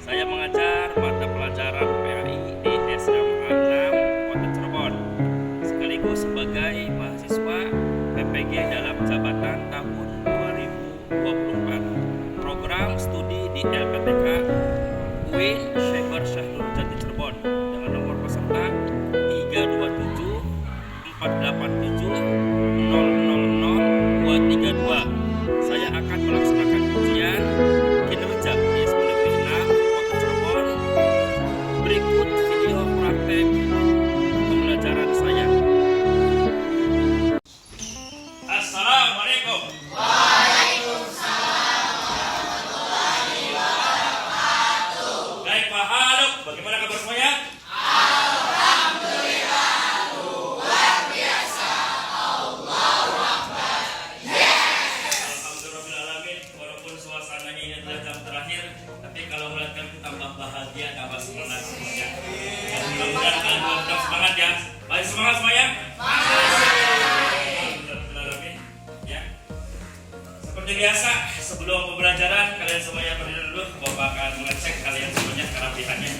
Saya mengajar mata pelajaran PAI di SMA 6 Kota Cirebon, sekaligus sebagai mahasiswa PPG dalam jabatan tahun 2024. Program studi di LPTK UIN Syekh Syahrul Jati Cirebon dengan nomor peserta 327 487 000 232. Saya akan melaksanakan ujian kinerja di SMA Negeri 6 Kota Cirebon. Berikut video praktek pembelajaran saya. Assalamualaikum. Waalaikumsalam warahmatullahi wabarakatuh. Baik, Pak Haluk, bagaimana kabar semuanya? Alhamdulillah, luar biasa. Allahu Akbar. Alhamdulillahirrahmanirrahim. Walaupun suasananya ini adalah jam terakhir, tapi kalau melihatkan tambah bahagia, tambah semangat semuanya. Mudah-mudahan kalian tetap semangat ya. Baik, semangat semuanya. Alhamdulillahirrahmanirrahim. Ya. Seperti biasa, sebelum pembelajaran kalian semuanya berdiri dulu. Bapak akan mengecek kalian semuanya kerapihannya.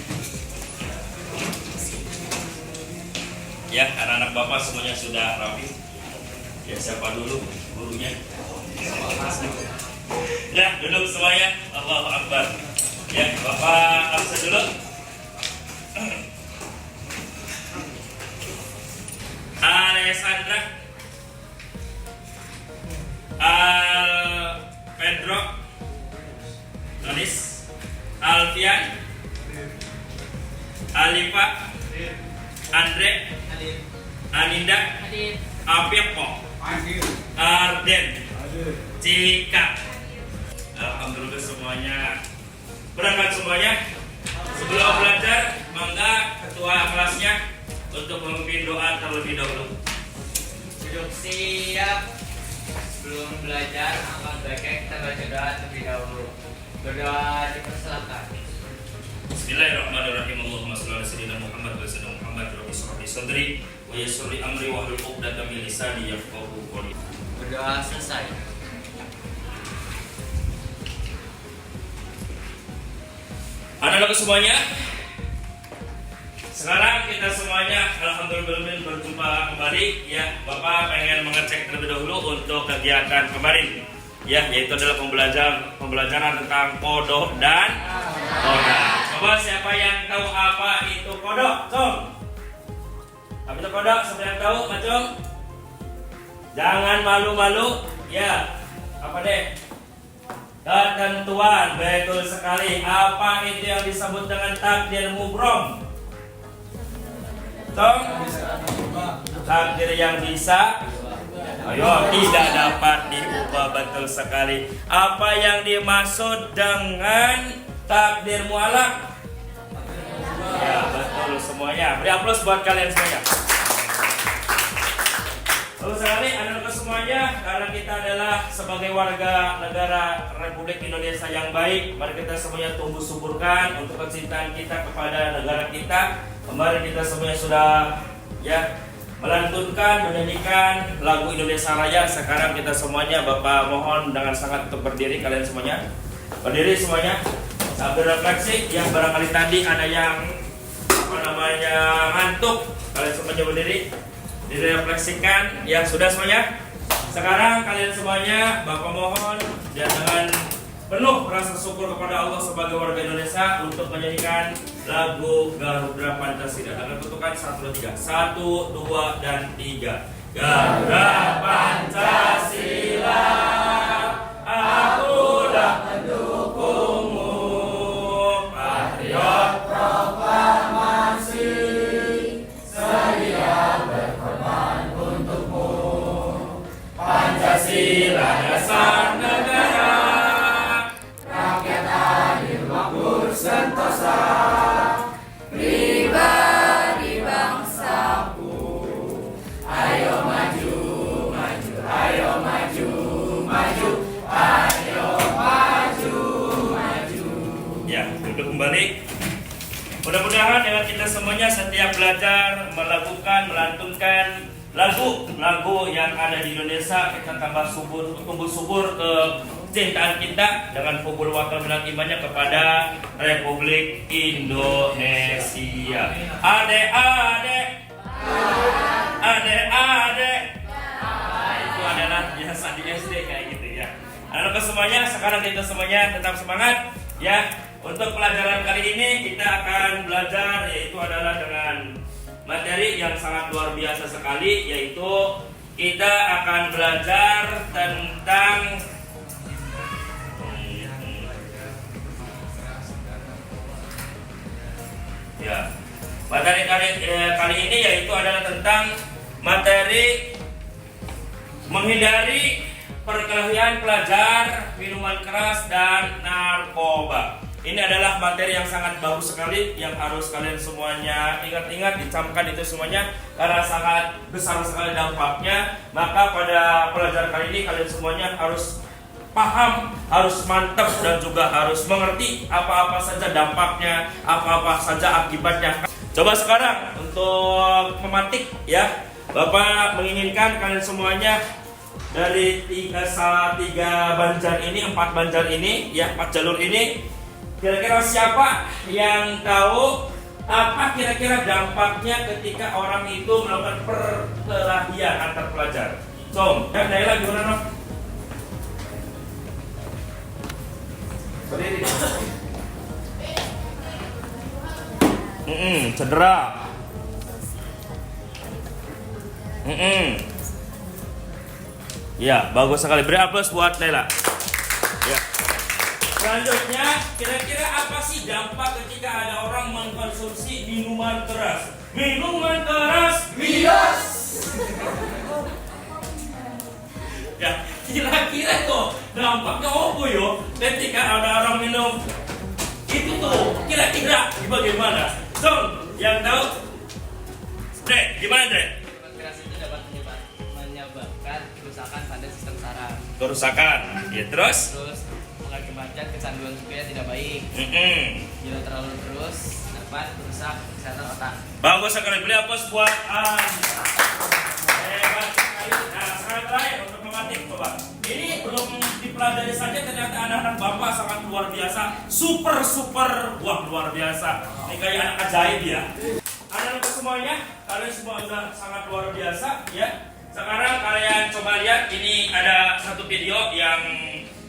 Ya, anak-anak bapak semuanya sudah rapi. Ya, siapa dulu gurunya? Ya, duduk semuanya. Allahu Akbar. Ya, bapak absen dulu. Alessandra, Pedro, Nonis, Alfian, Alifa, Andre, Aninda, Apiapo, Arden, Cika. Alhamdulillah semuanya berangkat semuanya. Sebelum belajar, mangga ketua kelasnya untuk memimpin doa terlebih dahulu. Duduk siap. Sebelum belajar, akan baiknya kita baca doa terlebih dahulu. Berdoa dipersilakan. Bismillahirrahmanirrahim. Allahumma shalli ala sayyidina Muhammad wa sallam Muhammad rabbi shrah li sadri wa yassir li amri wa hlul 'uqdatam min lisani yafqahu qawli. Berdoa selesai. Anak-anak semuanya, sekarang kita semuanya alhamdulillah berjumpa kembali. Ya, Bapak pengen mengecek terlebih dahulu untuk kegiatan kemarin. Ya, yaitu adalah pembelajaran tentang kodok dan koda. Coba siapa yang tahu apa itu kodok? Cung. Apa itu kodok? Siapa yang tahu, Macung? Jangan malu-malu. Ya, apa deh? Ketentuan, betul sekali. Apa itu yang disebut dengan takdir mubrom? Tong? Takdir yang bisa, ayo, tidak dapat diubah, betul sekali. Apa yang dimaksud dengan takdir mualaf? Ya, betul semuanya. Beri aplaus buat kalian semuanya. Lalu sekali anak-anak semuanya, karena kita adalah sebagai warga negara Republik Indonesia yang baik, mari kita semuanya tumbuh suburkan untuk kecintaan kita kepada negara kita. Kemarin kita semuanya sudah melantunkan, menyanyikan lagu Indonesia Raya. Sekarang kita semuanya, Bapak mohon dengan sangat untuk berdiri, kalian semuanya berdiri semuanya sambil refleksi. Yang barangkali tadi ada yang ngantuk, kalian semuanya berdiri, direfleksikan. Ya, sudah semuanya. Sekarang kalian semuanya, Bapak mohon dan dengan penuh rasa syukur kepada Allah sebagai warga Indonesia untuk menyanyikan lagu Garuda Pancasila dengan ketukan 1, 2, 3. 1, 2, dan 3. Garuda Pancasila, akulah pendukungmu, patriot proklamasi, sedia berkorban untukmu. Pancasila dasar negara, rakyat adil makmur sentosa, pribadi bangsaku. Ayo maju, maju, ayo maju, maju, ayo maju, maju. Ya, duduk kembali. Mudah-mudahan dengan kita semuanya setiap belajar melantunkan lagu yang ada di Indonesia, kita tumbuh subur ke kecintaan kita dengan hubul wakil minal imannya kepada Republik Indonesia. Adik-adik, adik-adik, itu adalah biasa di SD kayak gitu ya. Anak-anak semuanya, sekarang kita semuanya tetap semangat ya. Untuk pelajaran kali ini kita akan belajar, yaitu adalah dengan materi yang sangat luar biasa sekali, yaitu kita akan belajar tentang ya, materi kali ini yaitu adalah tentang materi menghindari perkelahian pelajar, minuman keras, dan narkoba. Ini adalah materi yang sangat bagus sekali yang harus kalian semuanya ingat-ingat, dicamkan itu semuanya karena sangat besar sekali dampaknya. Maka pada pelajaran kali ini kalian semuanya harus paham, harus mantap, dan juga harus mengerti apa-apa saja dampaknya, apa-apa saja akibatnya. Coba sekarang untuk memantik ya, Bapak menginginkan kalian semuanya dari 4 banjar ini ya, 4 jalur ini, kira-kira siapa yang tahu apa kira-kira dampaknya ketika orang itu melakukan perkelahian antar pelajar? So, ya, Naila gimana, Nok? Berdiri. Cedera. Ya, bagus sekali. Beri aplaus buat Naila. Ya. Selanjutnya, kira-kira apa sih dampak ketika ada orang mengkonsumsi minuman keras? Minuman keras, miras. Ya, kira-kira tuh dampaknya apa yo? Ketika ada orang minum itu tuh, kira-kira bagaimana? So, yang tahu? Dre, gimana Dre? Minuman keras itu dapat menyebabkan kerusakan pada sistem saraf. Kerusakan, ya terus? Terus mengakibatkan kecanduan juga yang tidak baik. Bila terlalu terus dapat merusak kesehatan otak. Bagus sekali, beli apa buat hebat sekali. Nah, sekarang terakhir untuk mematik, coba. Ini belum dipelajari saja, ternyata anak-anak Bapak sangat luar biasa, super, wah luar biasa. Ini kayak anak ajaib ya. Anak-anak semuanya, kalian semua sudah sangat luar biasa ya. Sekarang kalian coba lihat, ini ada satu video yang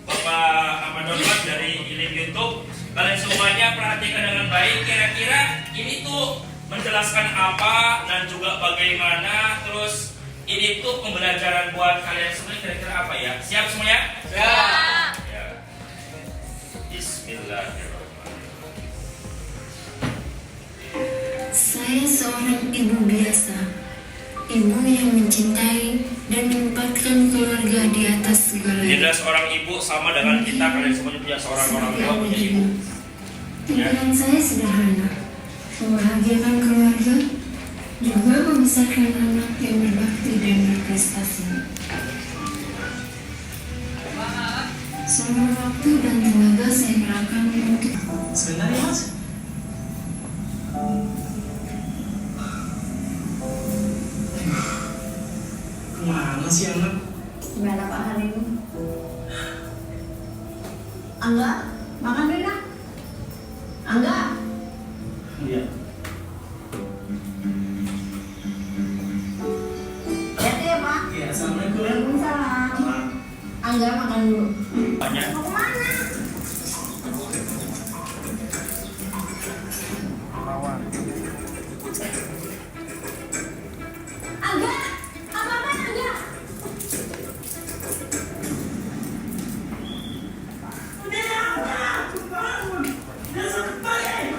Bapak download dari link YouTube. Kalian semuanya perhatikan dengan baik. Kira-kira ini tuh menjelaskan apa dan juga bagaimana. Terus ini tuh pembelajaran buat kalian semua. Kira-kira apa ya? Siap semuanya? Siap. Ya. Bismillahirrahmanirrahim. Saya seorang ibu biasa, ibu yang mencintai dan menempatkan keluarga di atas segalanya. Ini adalah seorang ibu, sama dengan kita, kalian semuanya punya seorang orang tua, punya ibu. Tujuan saya sederhana, membahagiakan keluarga, juga membesarkan anak yang berbakti dan berprestasi. Semua waktu dan tenaga saya kerahkan untuk Sebentar ya Mas. Kemana sih anak? gimana Pak Halim? Angga, makan dulu nak. Angga. Iya. Hati ya Pak. Iya, assalamualaikum. Waalaikumsalam. Angga makan dulu. Banyak. Mau kemana? Angga, apa-apa Angga? Udah, bangun. Udah sampai.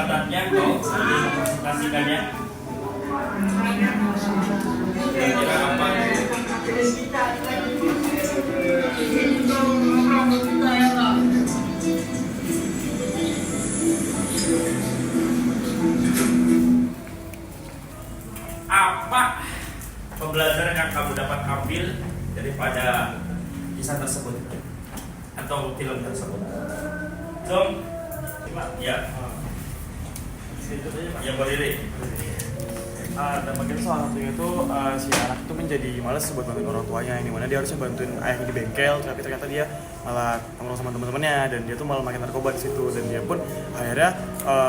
catatnya kau presentasikannya. Kira-kira apa? Apa pembelajaran yang kamu dapat ambil daripada kisah tersebut atau film tersebut? Jom, ya, yang berdiri. Dan bagian salah satunya itu si anak itu menjadi malas buat bantuin orang tuanya, yang dimana dia harusnya bantuin ayahnya di bengkel, tapi ternyata dia malah nongkrong sama teman-temannya dan dia tuh malah makin narkoba di situ, dan dia pun akhirnya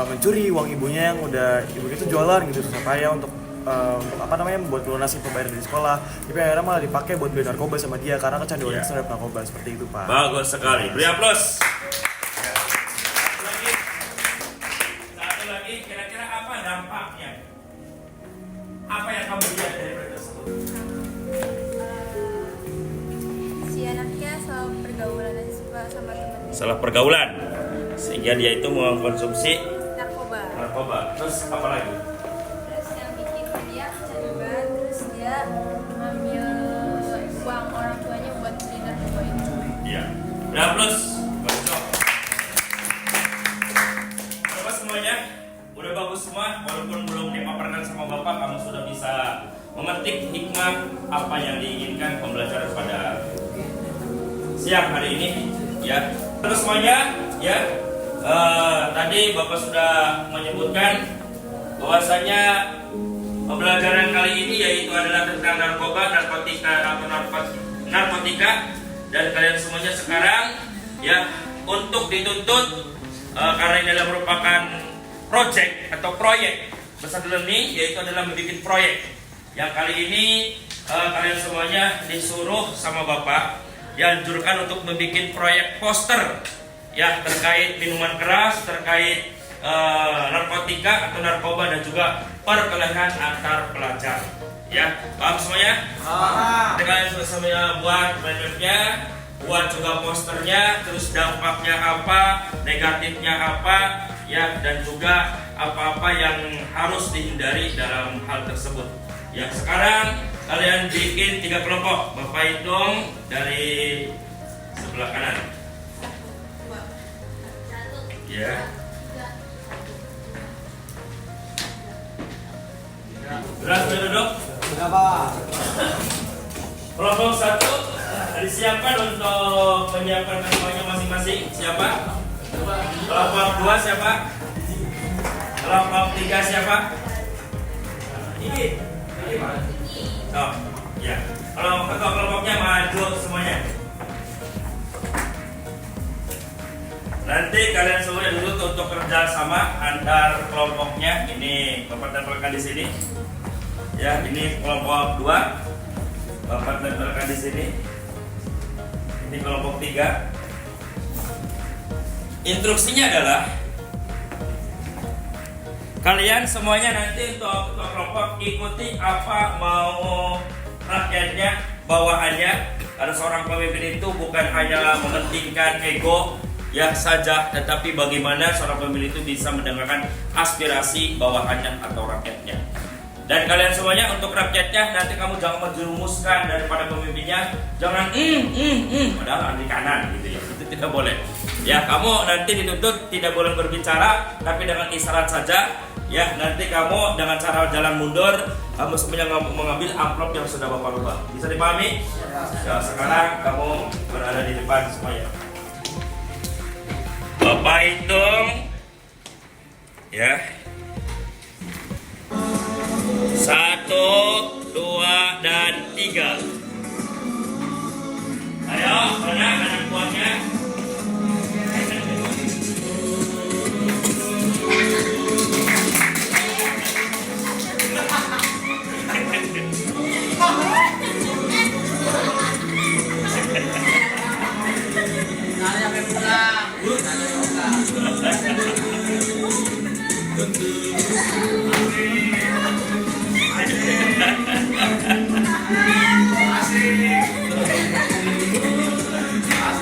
mencuri uang ibunya yang udah ibunya itu jualan gitu susah payah untuk apa namanya membuat lunasi pembayaran di sekolah, tapi akhirnya malah dipakai buat beli narkoba sama dia karena kecanduannya terhadap narkoba. Seperti itu, Pak. Bagus sekali, beri aplaus. Satu lagi, kira-kira apa dampaknya? Apa yang kamu lihat dari berita tersebut? Si anaknya salah pergaulan aja suka sama temennya. Salah pergaulan, sehingga dia itu mengkonsumsi Narkoba. Terus apa lagi? Terus yang bikin dia kecanduan, terus dia ngambil uang orang tuanya buat beli narkoba itu. Iya. Beri aplaus. Bagus. Coba semuanya, udah bagus semua. Walaupun belum dipaparkan sama Bapak, kamu sudah bisa memetik hikmah apa yang diinginkan pembelajaran pada siang hari ini, ya. Terus semuanya, ya. Tadi Bapak sudah menyebutkan bahwasanya pembelajaran kali ini yaitu adalah tentang narkoba, narkotika, dan kalian semuanya sekarang, ya, untuk dituntut karena ini adalah merupakan project atau proyek Besar Learning, yaitu adalah membuat proyek yang kali ini kalian semuanya disuruh sama Bapak dianjurkan untuk membuat proyek poster, ya, terkait minuman keras, terkait narkotika atau narkoba, dan juga perkelahian antar pelajar. Ya, paham semuanya? Nanti kalian semuanya buat mapnya, buat juga posternya, terus dampaknya apa, negatifnya apa, ya, dan juga apa-apa yang harus dihindari dalam hal tersebut. Ya, sekarang kalian bikin 3 kelompok. Bapak hitung dari sebelah kanan. Ya. Berhasil duduk? Kelompok 1 disiapkan untuk menyiapkan semuanya masing-masing. Siapa? Kelompok 2 siapa? Kelompok 3 siapa? Ini. Oh, ya. Kalau ketua kelompoknya maju semuanya. Nanti kalian semua dulu untuk kerja sama antar kelompoknya. Ini Bapak tempelkan di sini. Ya, ini kelompok 2. Bapak tempelkan di sini. Ini kelompok 3. Instruksinya adalah kalian semuanya nanti untuk ketua kelompok ikuti apa mau rakyatnya, bawahannya. Karena seorang pemimpin itu bukan hanya mementingkan ego ya saja, tetapi bagaimana seorang pemimpin itu bisa mendengarkan aspirasi bawahannya atau rakyatnya. Dan kalian semuanya untuk rakyatnya nanti kamu jangan menjerumuskan daripada pemimpinnya, jangan padahal di kanan gitu ya, itu tidak boleh. Ya, kamu nanti dituntut tidak boleh berbicara, tapi dengan isyarat saja. Ya, nanti kamu dengan cara jalan mundur, kamu semuanya mengambil amplop yang sudah Bapak rubah. Bisa dipahami? Ya, sekarang kamu berada di depan semuanya. Bapak hitung, ya. 1, 2, dan 3. Ayo, mana anak buahnya?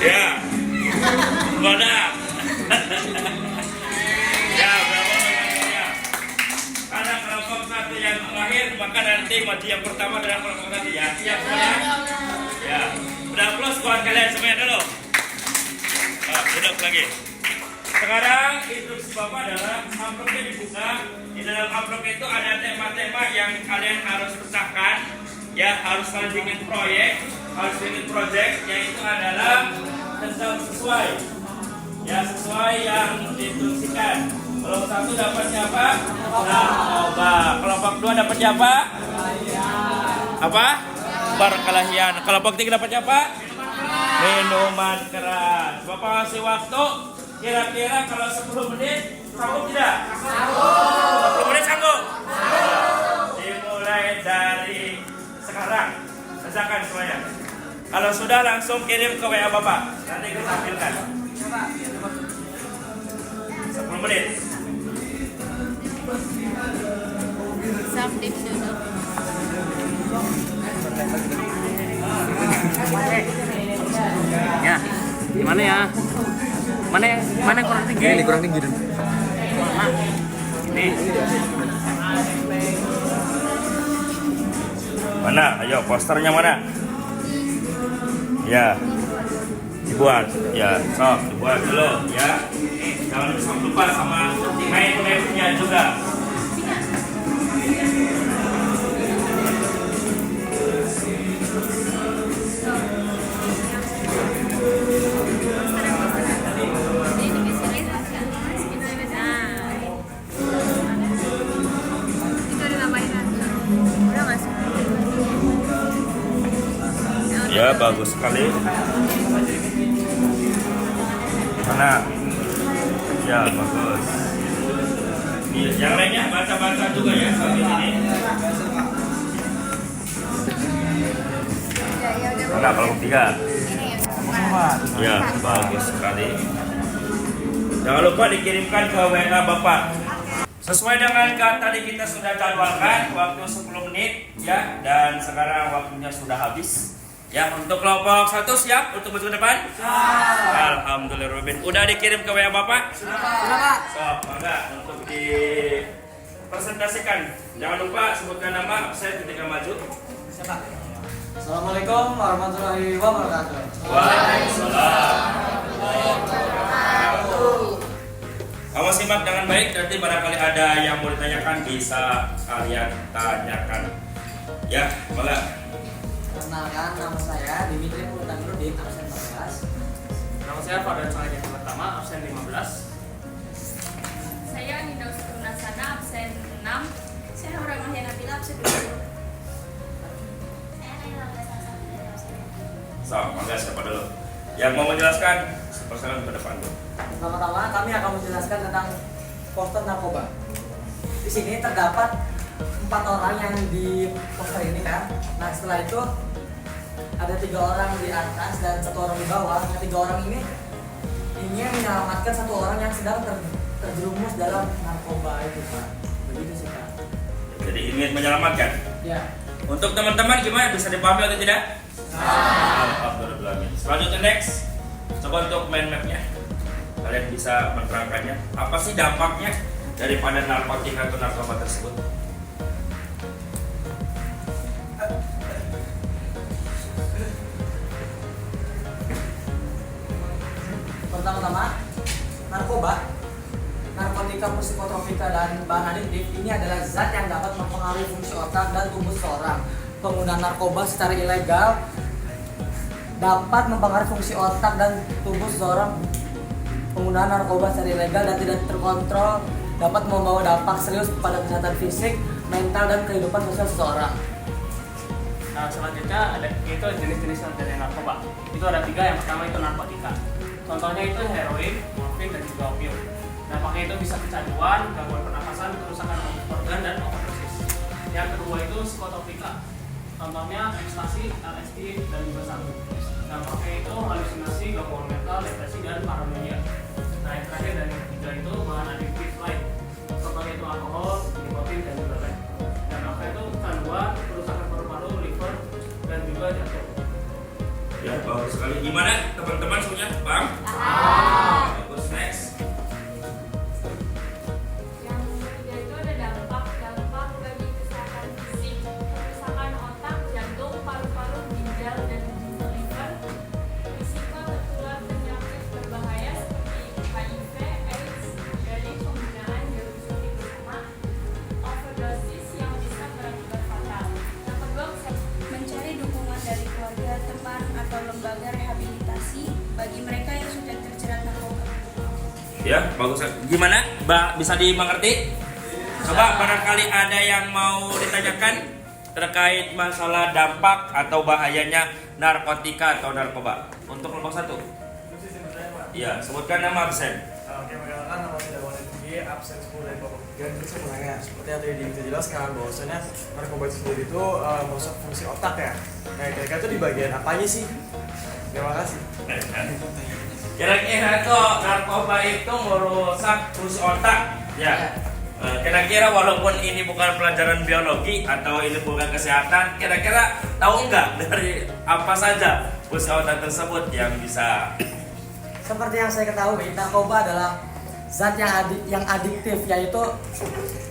Ya, nanti maju yang pertama dalam kelompok tadi ya. Siap semuanya? Ya. Udah plus buat kalian semuanya dulu. Duduk lagi. Sekarang instruksi Bapak adalah amplopnya dibuka. Di dalam amplop itu ada tema-tema yang kalian harus pecahkan. Ya, harus kalian bikin proyek, harus bikin project, yaitu adalah tentang sesuai. Ya, sesuai yang diinstruksikan. Kelompok 1 dapat siapa? Narkoba. Kelompok 2 dapat siapa? Apa? Perkelahian. Kelompok 3 dapat siapa? Minuman keras. Bapak kasih waktu. Kira-kira kalau 10 menit sanggup tidak? Sanggup. 10 menit sanggup? Dimulai dari sekarang. Kerjakan semuanya. Kalau sudah langsung kirim ke WA Bapak. Nanti kita tampilkan. 10 menit. Subtif dulu. Ya, gimana ya? Mana yang kurang tinggi? Ini kurang tinggi dong. Ini. Mana? Ayo posternya mana? Ya. Dibuat. Ya, sok dibuat dulu ya. Jangan lupa sama main-mainnya juga. Ya, bagus sekali. Mana? Ya, bagus. Yang lainnya baca-baca juga ya sambil ini. Mana kelompok 3? Ya, bagus sekali. Jangan lupa dikirimkan ke WA Bapak. Sesuai dengan tadi kita sudah jadwalkan waktu 10 menit ya, dan sekarang waktunya sudah habis. Ya, untuk kelompok 1 siap untuk maju ke depan? Siap. Alhamdulillah. Udah dikirim ke WA Bapak? Sudah, Pak. So, mangga untuk dipresentasikan. Jangan lupa sebutkan nama absen ketika maju. Siapa? Assalamualaikum warahmatullahi wabarakatuh. Waalaikumsalam. Kamu simak dengan baik, nanti barangkali ada yang mau ditanyakan bisa kalian tanyakan. Ya, mangga. Perkenalkan, nama saya Dimitri Purtanudin, absen 14. Nama saya Fardan Sangaja pertama, absen 15. Saya Nina Ustunasana, absen 6. Saya Aura Mahya Nabila, absen 2. So, mangga siapa dulu? Yang mau menjelaskan, silakan ke depan. Pertama-tama kami akan menjelaskan tentang poster narkoba. Di sini terdapat 4 orang yang di poster ini kan. Nah, setelah itu ada 3 orang di atas dan 1 orang di bawah. Nah, 3 orang ini ingin menyelamatkan 1 orang yang sedang terjerumus dalam narkoba itu, Pak. Begitu sih, Pak. Jadi ingin menyelamatkan. Ya. Untuk teman-teman gimana, bisa dipahami atau tidak? Alhamdulillah. Selanjutnya next, coba untuk mind mapnya. Kalian bisa menerangkannya. Apa sih dampaknya daripada narkotika atau narkoba tersebut? Pertama-tama, narkotika, psikotropika, dan bahan adiktif ini adalah zat yang dapat mempengaruhi fungsi otak dan tubuh seseorang. Penggunaan narkoba secara ilegal dapat mempengaruhi fungsi otak dan tubuh seseorang. Penggunaan narkoba secara ilegal dan tidak terkontrol dapat membawa dampak serius pada kesehatan fisik, mental, dan kehidupan sosial seseorang. Nah, selanjutnya ada itu jenis-jenis dari narkoba. Itu ada 3. Yang pertama itu narkotika. Contohnya itu heroin, morfin, dan juga opium. Dampaknya itu bisa kecanduan, gangguan pernapasan, kerusakan organ, dan overdosis. Yang kedua itu psikotropika. Contohnya ekstasi, LSD, dan juga sabu. Dampaknya itu halusinasi, gangguan mental, depresi, dan paranoia. Nah, yang terakhir dan yang ketiga itu bahan adiktif lain. Contohnya itu alkohol, nikotin, dan juga lain. Dampaknya itu kecanduan, kerusakan paru-paru, liver, dan juga jantung. Ya, bagus sekali. Gimana teman-teman semuanya? Paham? Bagus, next. Yang ketiga itu ada dampak bagi kesehatan fisik. lembaga rehabilitasi bagi mereka yang sudah terjerat narkoba. Ya, bagus. Gimana, Mbak? Bisa dimengerti? Coba barangkali ada yang mau ditanyakan terkait masalah dampak atau bahayanya narkotika atau narkoba untuk kelompok 1. Ya, sebutkan nama absen. Oke, perkenalkan nama saya Dawan Tinggi, absen 10 dari kelompok 3. Terus saya mau nanya, seperti yang tadi bisa jelaskan bahwasanya narkoba itu sendiri itu merusak fungsi otak ya. Nah, kira-kira itu di bagian apanya sih? Terima kasih. Kira-kira kok narkoba itu merusak fungsi otak? Ya. Kira-kira walaupun ini bukan pelajaran biologi atau ini bukan kesehatan, kira-kira tahu nggak dari apa saja fungsi otak tersebut yang bisa? Seperti yang saya ketahui, narkoba adalah zat yang adiktif, yaitu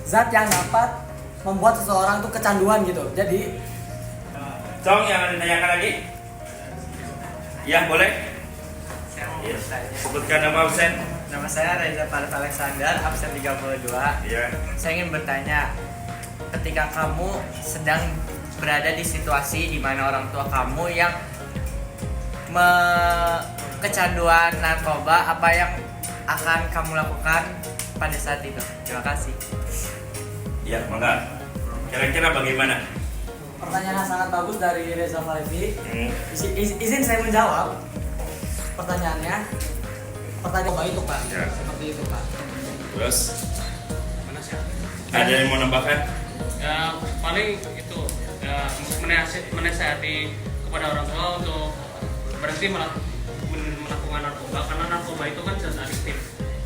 zat yang dapat membuat seseorang tuh kecanduan gitu. Jadi, Cong, yang ditanyakan lagi? Ya, boleh. Ya. Sebutkan nama absen. Nama saya Reza Faris Alexander, absen 32. Ya. Saya ingin bertanya, ketika kamu sedang berada di situasi di mana orang tua kamu yang kecanduan narkoba, apa yang akan kamu lakukan pada saat itu? Terima kasih. Ya, mangga. Kira-kira bagaimana? pertanyaan yang sangat bagus dari Reza Falevi. Hmm. Izin saya menjawab pertanyaannya. Pertanyaan itu Pak, Ya. seperti itu Pak. Terus ada yang mau nambahkan? Ya paling itu ya, menasihati kepada orang tua untuk berhenti melakukan narkoba, karena narkoba itu kan zat adiktif,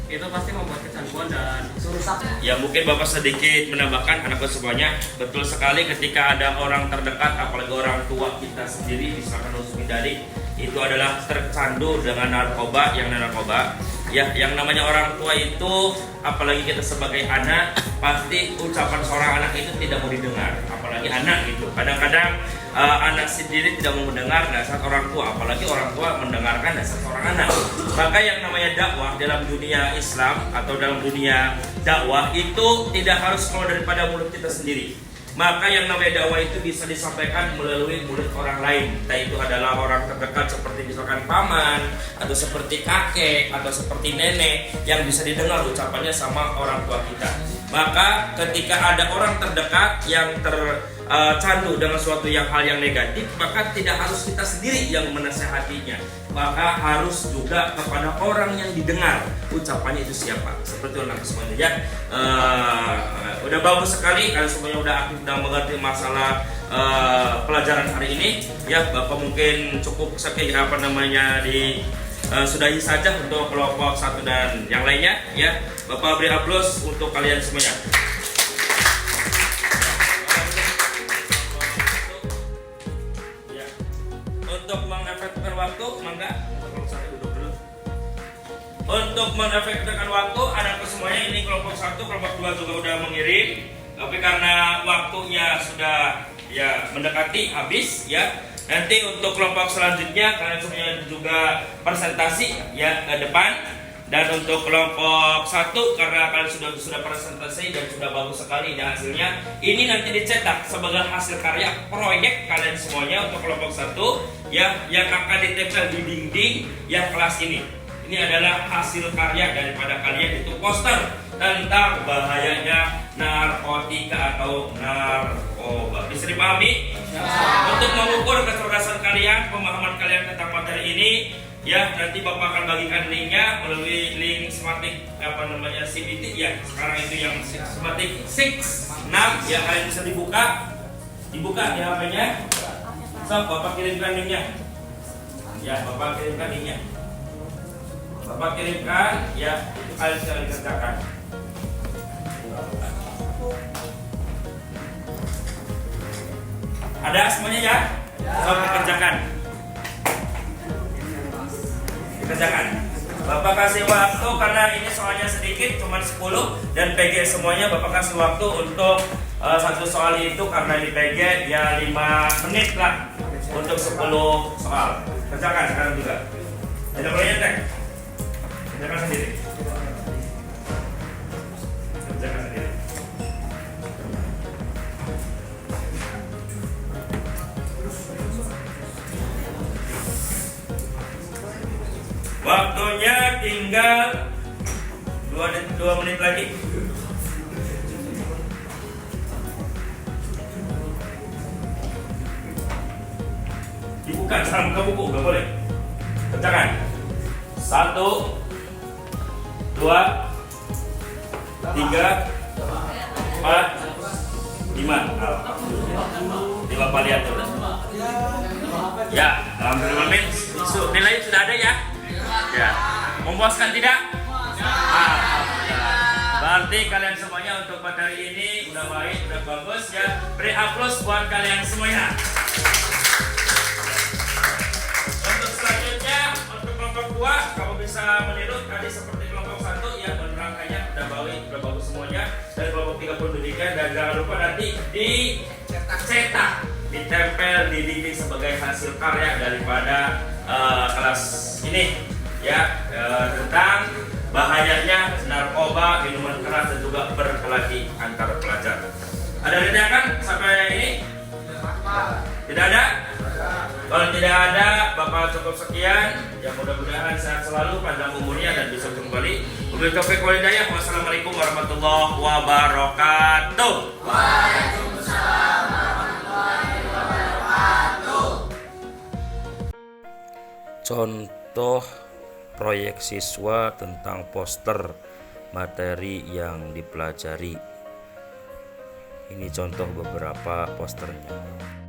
itu pasti membuat kecanduan dan Rusak. Ya mungkin Bapak sedikit menambahkan anakku semuanya. Betul sekali ketika ada orang terdekat, apalagi orang tua kita sendiri, misalkan Usmidari, itu adalah tercandu dengan narkoba, ya yang namanya orang tua itu, apalagi kita sebagai anak, pasti ucapan seorang anak itu tidak mau didengar, apalagi anak gitu. Kadang-kadang anak sendiri tidak mau mendengar nasihat orang tua, apalagi orang tua mendengarkan nasihat seorang anak. Maka yang namanya dakwah dalam dunia Islam atau dalam dunia dakwah itu tidak harus keluar daripada mulut kita sendiri. Maka yang namanya dakwah itu bisa disampaikan melalui mulut orang lain. Entah itu adalah orang terdekat seperti misalkan paman, atau seperti kakek, atau seperti nenek, yang bisa didengar ucapannya sama orang tua kita. Maka ketika ada orang terdekat yang tercandu dengan suatu hal yang negatif, maka tidak harus kita sendiri yang menasehatinya, maka harus juga kepada orang yang didengar ucapannya itu siapa. Seperti itu semuanya ya. Udah bagus sekali, kalian semuanya udah aktif dan mengerti masalah pelajaran hari ini. Ya, Bapak mungkin cukup sekian sudahi saja untuk kelompok 1 dan yang lainnya ya. Bapak beri aplaus untuk kalian semuanya. Ya. Untuk mengefektifkan waktu, mangga saya duduk dulu. Untuk mengefektifkan waktu, anakku semuanya ini kelompok 1, kelompok 2 juga udah mengirim. Tapi karena waktunya sudah ya mendekati habis ya. Nanti untuk kelompok selanjutnya kalian semuanya juga presentasi ya ke depan. Dan untuk kelompok 1 karena kalian sudah presentasi dan sudah bagus sekali dan hasilnya, ini nanti dicetak sebagai hasil karya proyek kalian semuanya untuk kelompok 1 ya, yang akan ditempel di dinding yang kelas ini. Ini adalah hasil karya daripada kalian, itu poster tentang bahayanya narkotika atau narkoba. Bisa dipahami? Untuk mengukur kecerdasan kalian, pemahaman kalian tentang materi ini, ya nanti Bapak akan bagikan linknya melalui link Smartmatic CBT ya. Sekarang itu yang Smartmatic 6 ya, kalian bisa dibuka di HP-nya. So, Bapak kirimkan linknya. Ya, Bapak kirimkan linknya. Bapak kirimkan ya, itu kalian bisa dikerjakan. Ada semuanya ya? So, dikerjakan. Bapak kasih waktu karena ini soalnya sedikit, cuma 10 dan PG semuanya Bapak kasih waktu untuk satu soal itu, karena di PG ya 5 menit lah untuk 10 soal. Kerjakan sekarang juga. Tidak boleh nyetek. Kerjakan sendiri. Kerjakan sendiri. tinggal 2 menit lagi. Dibuka, sekarang buka buku, nggak boleh. Kerjakan. 1, 2, 3, 4, 5. Di Bapak lihat dulu. Ya, alhamdulillah min. Nilai sudah ada ya? Ya. Memuaskan tidak? Alhamdulillah. Berarti kalian semuanya untuk materi ini udah baik, udah bagus ya. Beri aplaus buat kalian semuanya. Untuk selanjutnya, untuk kelompok 2, kamu bisa meniru tadi seperti kelompok 1 ya, menerangkannya udah baik, udah bagus semuanya. Dan kelompok 3 pun demikian, dan jangan lupa nanti dicetak, ditempel di dinding sebagai hasil karya daripada kelas ini ya, tentang bahayanya narkoba, minuman keras dan juga berkelahi antar pelajar. Ada ditanyakan sampai ini? Tidak ada? Kalau tidak ada, Bapak cukup sekian. Yang mudah-mudahan sehat selalu, panjang umurnya dan bisa kembali. Wabillahi taufiq wal hidayah. Wassalamualaikum warahmatullahi wabarakatuh. Waalaikumsalam warahmatullahi wabarakatuh. Contoh proyek siswa tentang poster materi yang dipelajari. Ini contoh beberapa posternya.